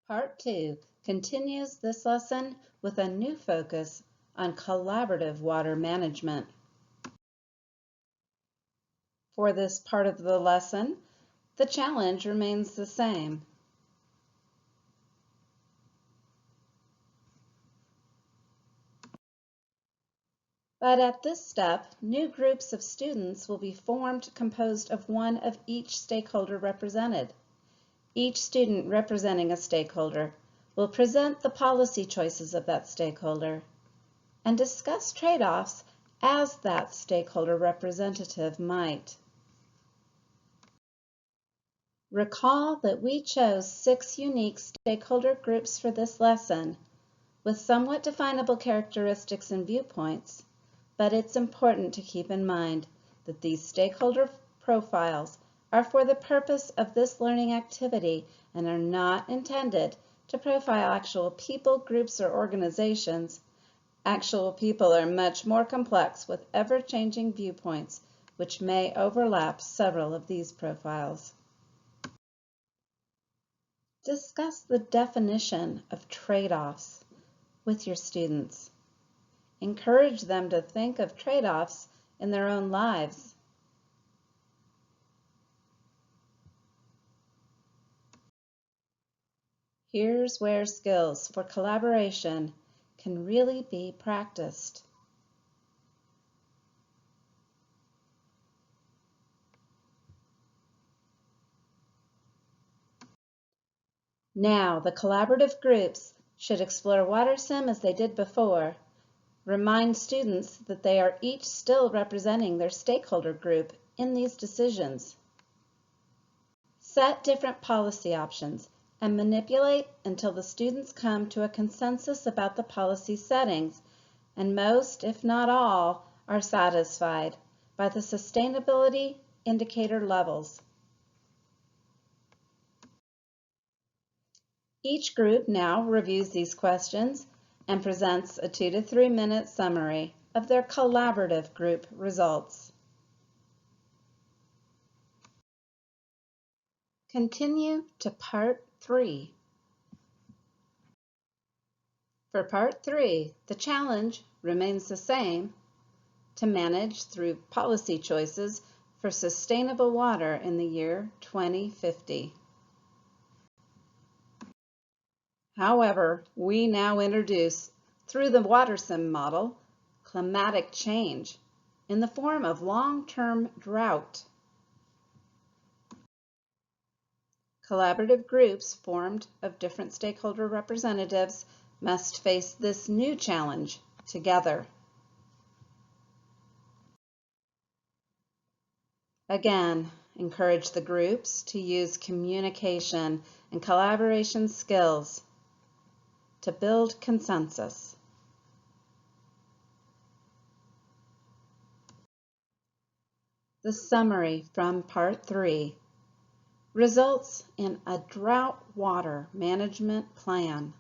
Part 2 continues this lesson with a new focus on collaborative water management. For this part of the lesson, the challenge remains the same. But at this step, new groups of students will be formed composed of one of each stakeholder represented. Each student representing a stakeholder will present the policy choices of that stakeholder and discuss trade-offs as that stakeholder representative might. Recall that we chose 6 unique stakeholder groups for this lesson, with somewhat definable characteristics and viewpoints, but it's important to keep in mind that these stakeholder profiles are for the purpose of this learning activity and are not intended to profile actual people, groups, or organizations. Actual people are much more complex with ever-changing viewpoints, which may overlap several of these profiles. Discuss the definition of trade-offs with your students. Encourage them to think of trade-offs in their own lives. Here's where skills for collaboration can really be practiced. Now, the collaborative groups should explore WaterSim as they did before. Remind students that they are each still representing their stakeholder group in these decisions. Set different policy options and manipulate until the students come to a consensus about the policy settings, and most, if not all, are satisfied by the sustainability indicator levels. Each group now reviews these questions and presents a 2 to 3 minute summary of their collaborative group results. Continue to Part 3. For Part 3, the challenge remains the same: to manage through policy choices for sustainable water in the year 2050. However, we now introduce, through the WaterSim model, climatic change in the form of long-term drought. Collaborative groups formed of different stakeholder representatives must face this new challenge together. Again, encourage the groups to use communication and collaboration skills to build consensus. The summary from Part 3 results in a drought water management plan.